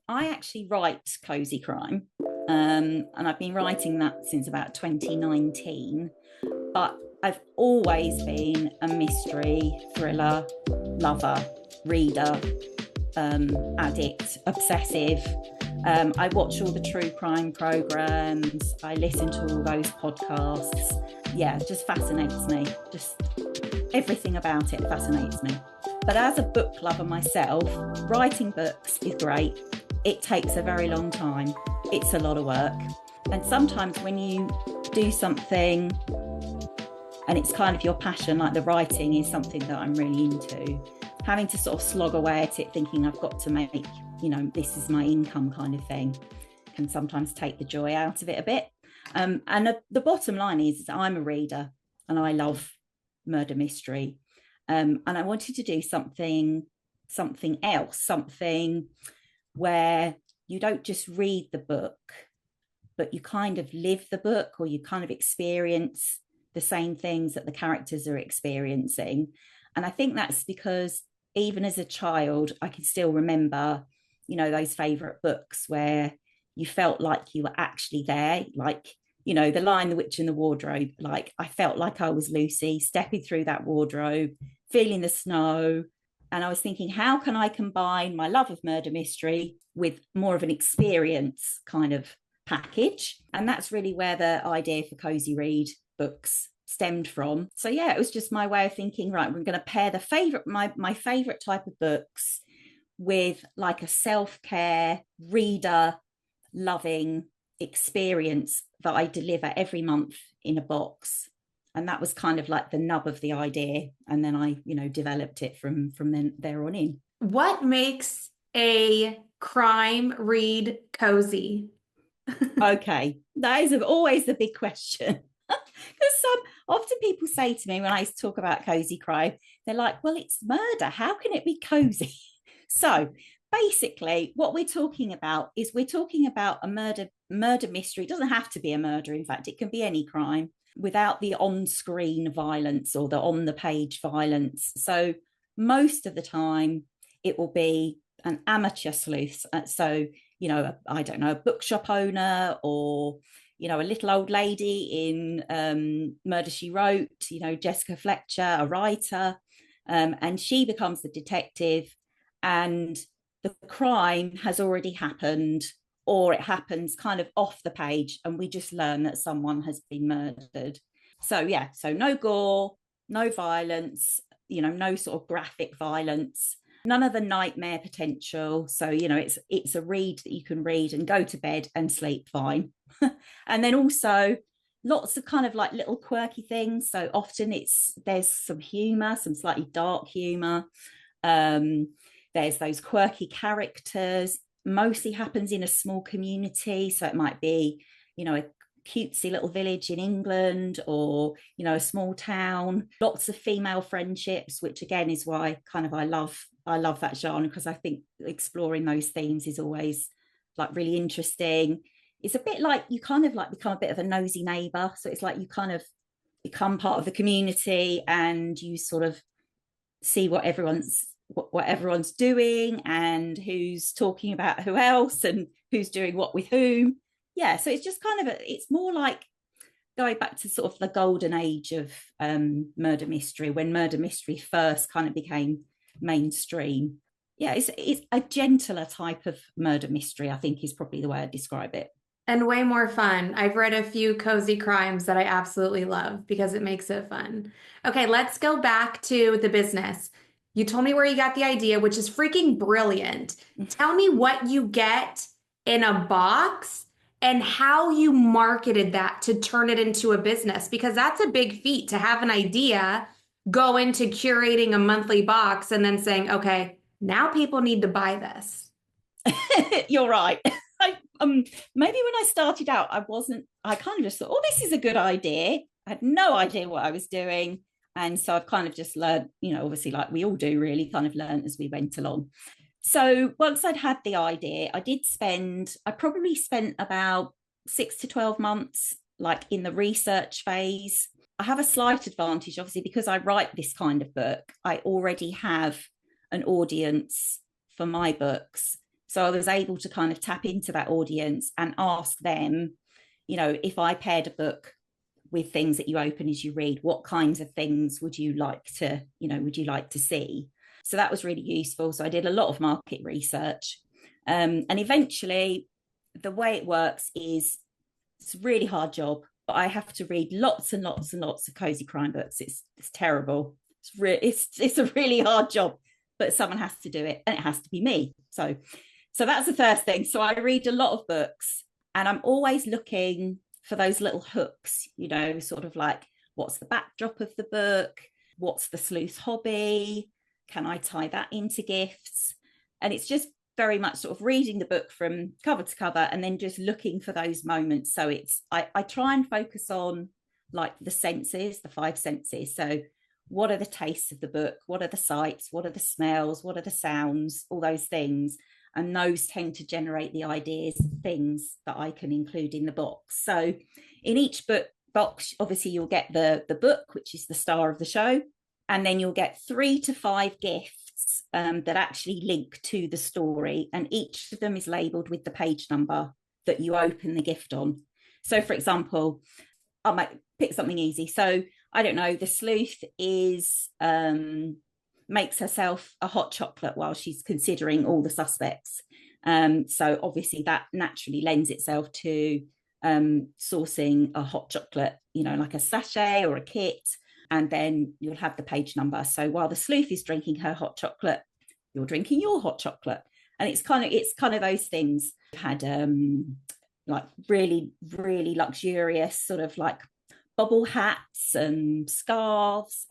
I actually write cozy crime, and I've been writing that since about 2019. But I've always been a mystery, thriller, lover, reader, addict, obsessive. I watch all the true crime programs. I listen to all those podcasts. Yeah, it just fascinates me. Just everything about it fascinates me. But as a book lover myself, writing books is great. It takes a very long time. It's a lot of work. And sometimes when you do something and it's kind of your passion, like the writing is something that I'm really into, having to sort of slog away at it, thinking I've got to make, this is my income kind of thing, can sometimes take the joy out of it a bit. And the bottom line is I'm a reader and I love murder mystery. And I wanted to do something else, something where you don't just read the book, but you kind of live the book, or you kind of experience the same things that the characters are experiencing. And I think that's because even as a child, I can still remember, those favorite books where you felt like you were actually there, like, the Lion, the Witch and the Wardrobe. Like I felt like I was Lucy stepping through that wardrobe, feeling the snow. And I was thinking, how can I combine my love of murder mystery with more of an experience kind of package? And that's really where the idea for Cozy Read books stemmed from. So yeah, it was just my way of thinking, right, we're going to pair my favorite type of books with like a self-care reader loving experience that I deliver every month in a box. And that was kind of like the nub of the idea. And then I, developed it from then there on in. What makes a crime read cozy? Okay, that is always the big question. Because often people say to me when I talk about cozy crime, they're like, well, it's murder. How can it be cozy? So basically, what we're talking about is we're talking about a murder mystery. It doesn't have to be a murder. In fact, it can be any crime without the on-screen violence or the on-the-page violence. So most of the time, it will be an amateur sleuth. So, I don't know, a bookshop owner, or a little old lady in Murder, She Wrote, Jessica Fletcher, a writer, and she becomes the detective, and the crime has already happened, or it happens kind of off the page, and we just learn that someone has been murdered. So yeah, so no gore, no violence, no sort of graphic violence, none of the nightmare potential. So it's a read that you can read and go to bed and sleep fine. And then also lots of kind of like little quirky things. So often there's some humor, some slightly dark humor. There's those quirky characters. Mostly happens in a small community. So it might be, a cutesy little village in England, or, a small town. Lots of female friendships, which again is why kind of I love that genre, because I think exploring those themes is always like really interesting. It's a bit like you kind of like become a bit of a nosy neighbor. So it's like you kind of become part of the community, and you sort of see what everyone's doing, and who's talking about who else, and who's doing what with whom. Yeah, so it's just kind of it's more like going back to sort of the golden age of murder mystery, when murder mystery first kind of became mainstream. Yeah, it's a gentler type of murder mystery, I think, is probably the way I describe it. And way more fun. I've read a few cozy crimes that I absolutely love because it makes it fun. Okay, let's go back to the business. You told me where you got the idea, which is freaking brilliant. Tell me what you get in a box and how you marketed that to turn it into a business, because that's a big feat to have an idea, go into curating a monthly box, and then saying, okay, now people need to buy this. You're right. Maybe when I started out, I kind of just thought, oh, this is a good idea. I had no idea what I was doing. And so I've kind of just learned, obviously, like we all do, really kind of learned as we went along. So once I'd had the idea, I probably spent about 6 to 12 months, like in the research phase. I have a slight advantage, obviously, because I write this kind of book. I already have an audience for my books. So I was able to kind of tap into that audience and ask them, if I paired a book with things that you open as you read, what kinds of things would you like to see? So that was really useful. So I did a lot of market research. And eventually, the way it works is it's a really hard job, but I have to read lots and lots and lots of cozy crime books. It's terrible. It's a really hard job, but someone has to do it, and it has to be me. So that's the first thing. So I read a lot of books, and I'm always looking for those little hooks, sort of like, what's the backdrop of the book? What's the sleuth hobby? Can I tie that into gifts? And it's just very much sort of reading the book from cover to cover and then just looking for those moments. So I try and focus on like the senses, the five senses. So what are the tastes of the book? What are the sights? What are the smells? What are the sounds? All those things. And those tend to generate the ideas, things that I can include in the box. So in each box, obviously you'll get the book, which is the star of the show. And then you'll get 3 to 5 gifts that actually link to the story. And each of them is labeled with the page number that you open the gift on. So for example, I might pick something easy. So I don't know, the sleuth is makes herself a hot chocolate while she's considering all the suspects. So obviously that naturally lends itself to sourcing a hot chocolate, like a sachet or a kit, and then you'll have the page number. So while the sleuth is drinking her hot chocolate, you're drinking your hot chocolate. And it's kind of those things. I've had like really, really luxurious sort of like bubble hats and scarves,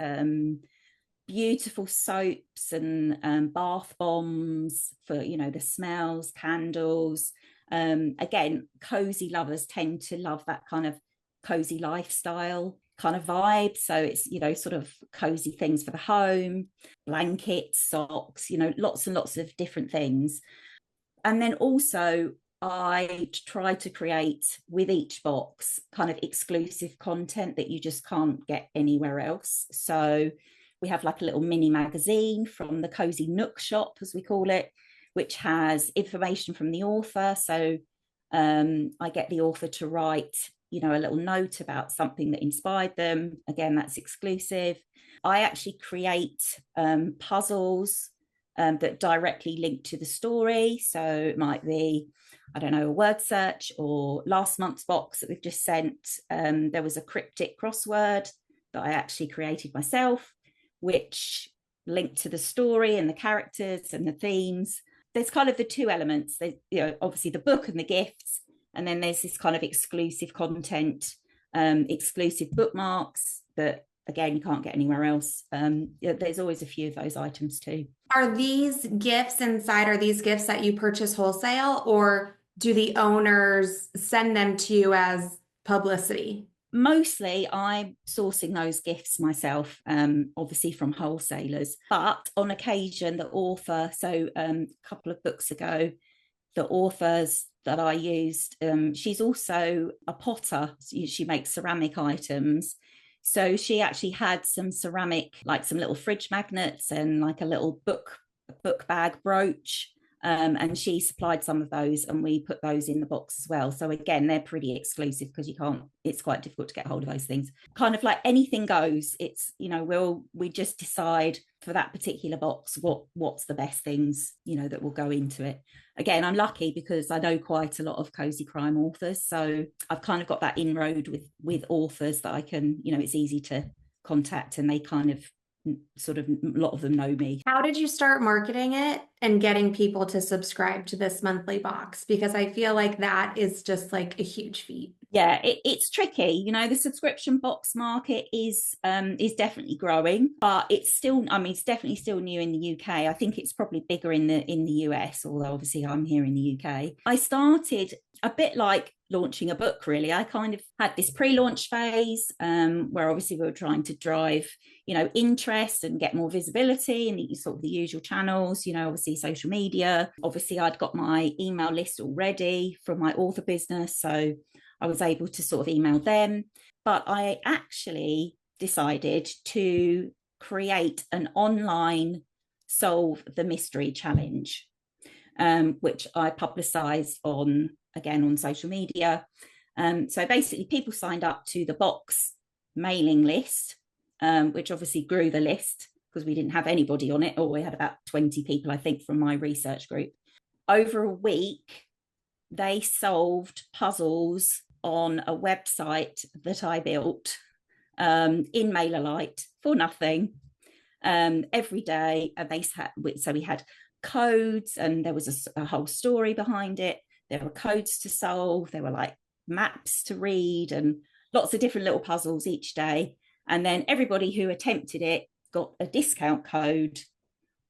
beautiful soaps and bath bombs for the smells, candles. Again, cozy lovers tend to love that kind of cozy lifestyle kind of vibe. So it's sort of cozy things for the home, blankets, socks, lots and lots of different things. And then also I try to create with each box kind of exclusive content that you just can't get anywhere else. So we have like a little mini magazine from the Cozy Nook shop, as we call it, which has information from the author. So I get the author to write, a little note about something that inspired them. Again, that's exclusive. I actually create puzzles that directly link to the story. So it might be, I don't know, a word search, or last month's box that we've just sent. There was a cryptic crossword that I actually created myself, which linked to the story and the characters and the themes. There's kind of the two elements. There's, obviously the book and the gifts, and then there's this kind of exclusive content, exclusive bookmarks that, again, you can't get anywhere else. There's always a few of those items too. Are these gifts that you purchase wholesale, or do the owners send them to you as publicity? Mostly I'm sourcing those gifts myself, obviously from wholesalers, but on occasion the author, so a couple of books ago, the authors that I used, she's also a potter. She makes ceramic items. So she actually had some ceramic, like some little fridge magnets and like a little book bag brooch. And she supplied some of those, and we put those in the box as well. So again, they're pretty exclusive because it's quite difficult to get hold of those things. Kind of like anything goes. It's, we just decide for that particular box what's the best things, that will go into it. Again, I'm lucky because I know quite a lot of cozy crime authors. So I've kind of got that inroad with authors that I can, it's easy to contact, and they kind of sort of, a lot of them know me. How did you start marketing it and getting people to subscribe to this monthly box? Because I feel like that is just like a huge feat. Yeah, it's tricky. The subscription box market is definitely growing, but it's definitely still new in the UK. I think it's probably bigger in the US, although obviously I'm here in the UK. I started a bit like launching a book, really. I kind of had this pre-launch phase where obviously we were trying to drive, interest and get more visibility in the sort of the usual channels, obviously social media. Obviously I'd got my email list already from my author business, so I was able to sort of email them. But I actually decided to create an online solve the mystery challenge. which I publicised on social media. So basically, people signed up to the box mailing list, which obviously grew the list because we didn't have anybody on it, or we had about 20 people, I think, from my research group. Over a week, they solved puzzles on a website that I built in MailerLite for nothing every day. And we had codes, and there was a whole story behind it. There were codes to solve. There were like maps to read and lots of different little puzzles each day. And then everybody who attempted it got a discount code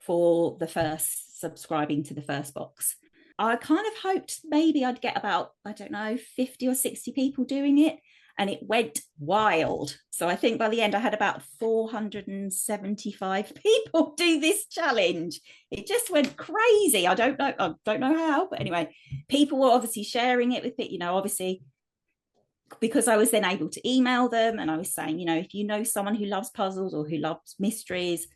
for the first subscribing to the first box. I kind of hoped maybe I'd get about, I don't know, 50 or 60 people doing it. And it went wild. So I think by the end, I had about 475 people do this challenge. It just went crazy. I don't know how, but anyway, people were obviously sharing it with it, obviously, because I was then able to email them, and I was saying, if you know someone who loves puzzles or who loves mysteries,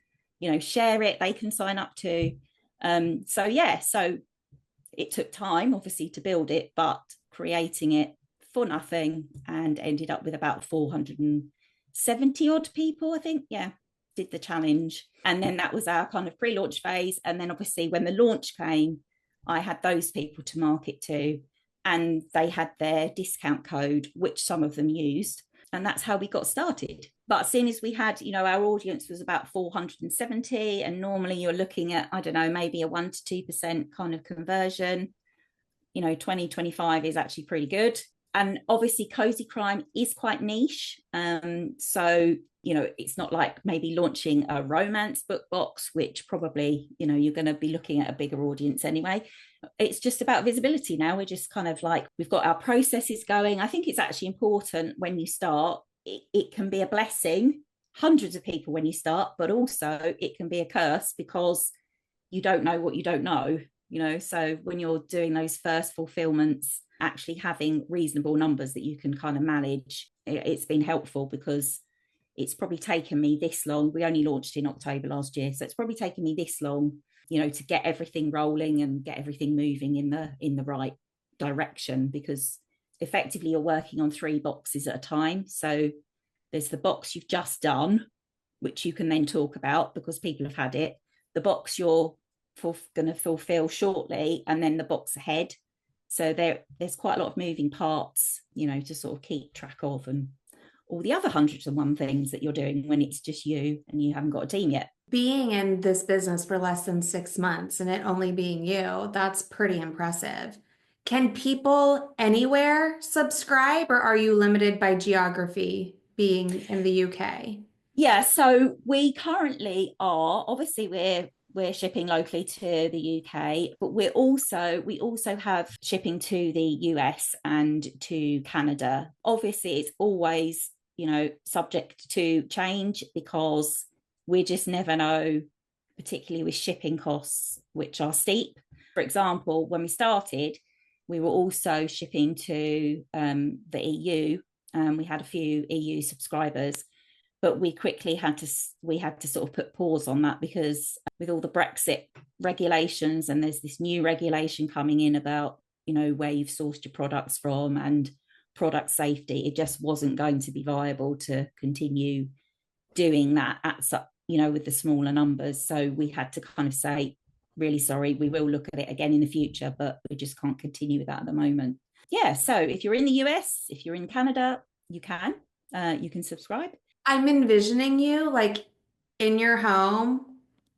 share it, they can sign up too. So it took time, obviously, to build it, but creating it for nothing, and ended up with about 470 odd people, I think, did the challenge. And then that was our kind of pre-launch phase. And then obviously when the launch came, I had those people to market to, and they had their discount code, which some of them used. And that's how we got started. But as soon as we had, our audience was about 470, and normally you're looking at, I don't know, maybe a 1 to 2% kind of conversion. 20-25 is actually pretty good. And obviously cozy crime is quite niche. So, it's not like maybe launching a romance book box, which probably, you're going to be looking at a bigger audience anyway. It's just about visibility now. We're just kind of like, we've got our processes going. I think it's actually important when you start. It can be a blessing, hundreds of people when you start, but also it can be a curse because you don't know what you don't know. So when you're doing those first fulfillments, actually having reasonable numbers that you can kind of manage, it's been helpful, because it's probably taken me this long. We only launched in October last year, so it's probably taken me this long, to get everything rolling and get everything moving in the right direction, because effectively you're working on 3 boxes at a time. So there's the box you've just done, which you can then talk about because people have had it, the box you're going to fulfill shortly, and then the box ahead. So there's quite a lot of moving parts, to sort of keep track of, and all the other 101 things that you're doing when it's just you and you haven't got a team yet. Being in this business for less than 6 months and it only being you, that's pretty impressive. Can people anywhere subscribe, or are you limited by geography being in the UK? Yeah, so we currently are, obviously we're shipping locally to the UK, but we also have shipping to the US and to Canada. Obviously, it's always, subject to change, because we just never know, particularly with shipping costs, which are steep. For example, when we started, we were also shipping to the EU, and we had a few EU subscribers. But we quickly had to sort of put pause on that, because with all the Brexit regulations, and there's this new regulation coming in about, where you've sourced your products from and product safety, it just wasn't going to be viable to continue doing that with the smaller numbers. So we had to kind of say, really sorry, we will look at it again in the future, but we just can't continue with that at the moment. Yeah, so if you're in the US, if you're in Canada, you can subscribe. I'm envisioning you like in your home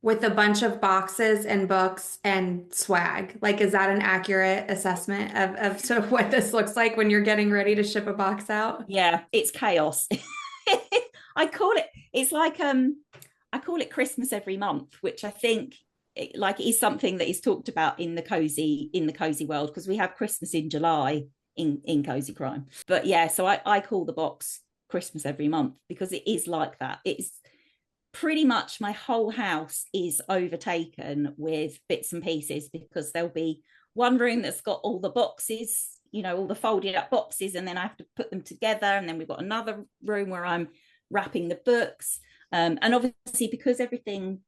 with a bunch of boxes and books and swag. Like, is that an accurate assessment of sort of what this looks like when you're getting ready to ship a box out? Yeah, it's chaos. It's like I call it Christmas every month, which I think is something that is talked about in the cozy world, because we have Christmas in July in cozy crime. But yeah, so I call the box Christmas every month, because it is like that. It's pretty much my whole house is overtaken with bits and pieces, because there'll be one room that's got all the boxes, all the folded up boxes, and then I have to put them together, and then we've got another room where I'm wrapping the books, and obviously because everything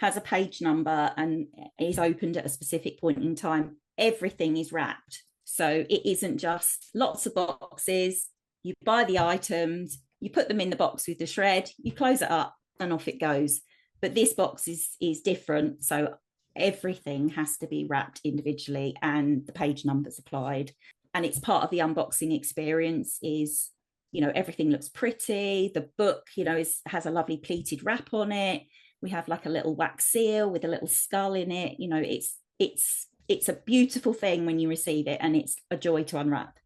has a page number and is opened at a specific point in time, everything is wrapped. So it isn't just lots of boxes. You buy the items, you put them in the box with the shred, you close it up and off it goes. But this box is different. So everything has to be wrapped individually and the page numbers applied. And it's part of the unboxing experience is, everything looks pretty. The book, has a lovely pleated wrap on it. We have like a little wax seal with a little skull in it. It's a beautiful thing when you receive it, and it's a joy to unwrap.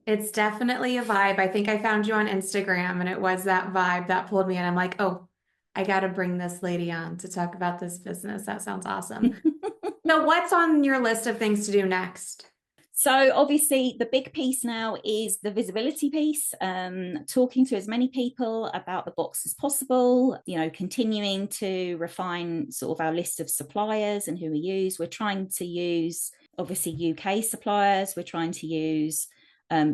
It's definitely a vibe. I think I found you on Instagram and it was that vibe that pulled me in. I'm like, oh, I got to bring this lady on to talk about this business. That sounds awesome. Now, what's on your list of things to do next? So obviously the big piece now is the visibility piece, talking to as many people about the box as possible, continuing to refine sort of our list of suppliers and who we use. We're trying to use obviously UK suppliers. We're trying to use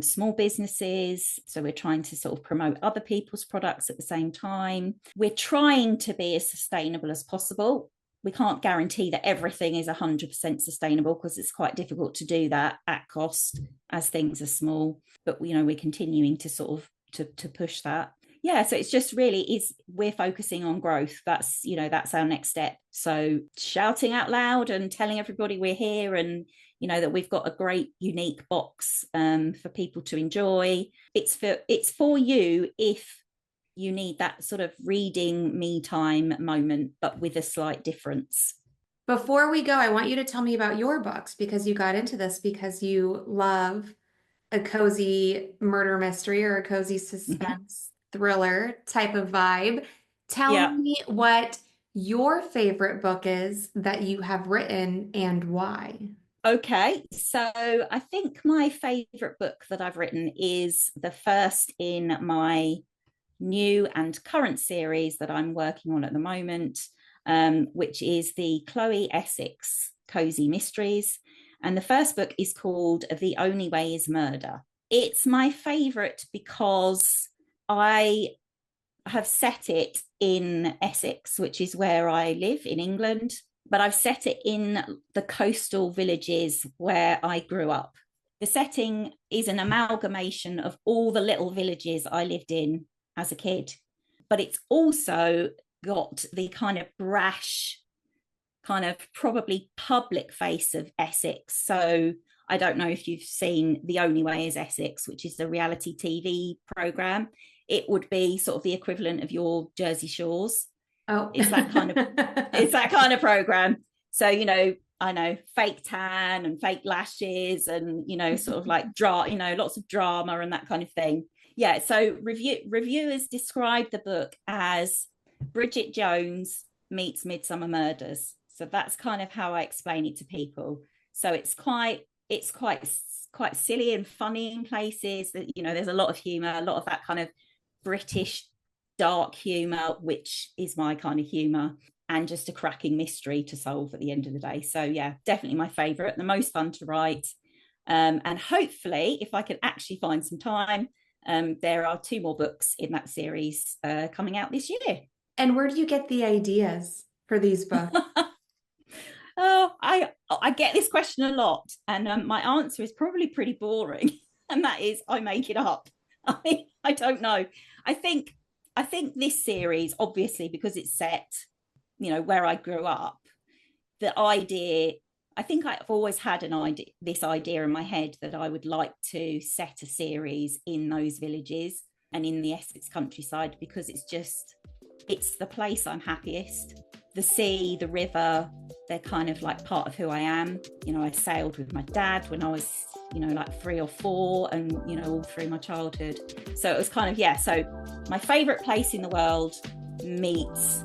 small businesses. So we're trying to sort of promote other people's products at the same time. We're trying to be as sustainable as possible. We can't guarantee that everything is 100% sustainable because it's quite difficult to do that at cost as things are small. But, we're continuing to sort of to push that. Yeah, so it's just really we're focusing on growth. That's our next step. So shouting out loud and telling everybody we're here and that we've got a great unique box for people to enjoy. It's for you if you need that sort of reading me time moment, but with a slight difference. Before we go, I want you to tell me about your books, because you got into this because you love a cozy murder mystery or a cozy suspense thriller type of vibe. Tell me what your favorite book is that you have written and why. Okay, so I think my favorite book that I've written is the first in my new and current series that I'm working on at the moment, which is the Chloe Essex Cozy Mysteries. And the first book is called The Only Way is Murder. It's my favorite because I have set it in Essex, which is where I live in England, but I've set it in the coastal villages where I grew up. The setting is an amalgamation of all the little villages I lived in as a kid, but it's also got the kind of brash, kind of probably public face of Essex. So I don't know if you've seen The Only Way is Essex, which is the reality TV program. It would be sort of the equivalent of your Jersey Shores. Oh, it's that kind of program. So I know fake tan and fake lashes and sort of like lots of drama and that kind of thing. Yeah, so reviewers describe the book as Bridget Jones meets Midsummer Murders. So that's kind of how I explain it to people. So it's quite silly and funny in places. That there's a lot of humor, a lot of that kind of British dark humor, which is my kind of humor, and just a cracking mystery to solve at the end of the day. So yeah, definitely my favorite, the most fun to write. And hopefully, if I can actually find some time, there are 2 more books in that series coming out this year. And where do you get the ideas for these books? Oh, I get this question a lot, and my answer is probably pretty boring, and that is I make it up. I don't know. I think this series, obviously, because it's set, where I grew up, the idea. I think I've always had this idea in my head that I would like to set a series in those villages and in the Essex countryside, because it's the place I'm happiest. The sea, the river, they're kind of like part of who I am. I sailed with my dad when I was, like 3 or 4 and, all through my childhood. So it was kind of, so my favorite place in the world meets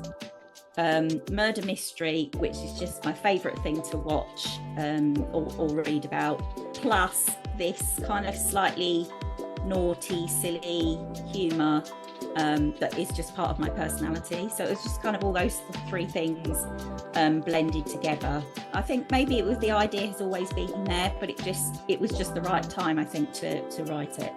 murder mystery, which is just my favorite thing to watch or read about, plus this kind of slightly naughty, silly humor that is just part of my personality. So it's just kind of all those 3 things blended together. I think maybe it was the idea has always been there, but it was just the right time, I think, to write it.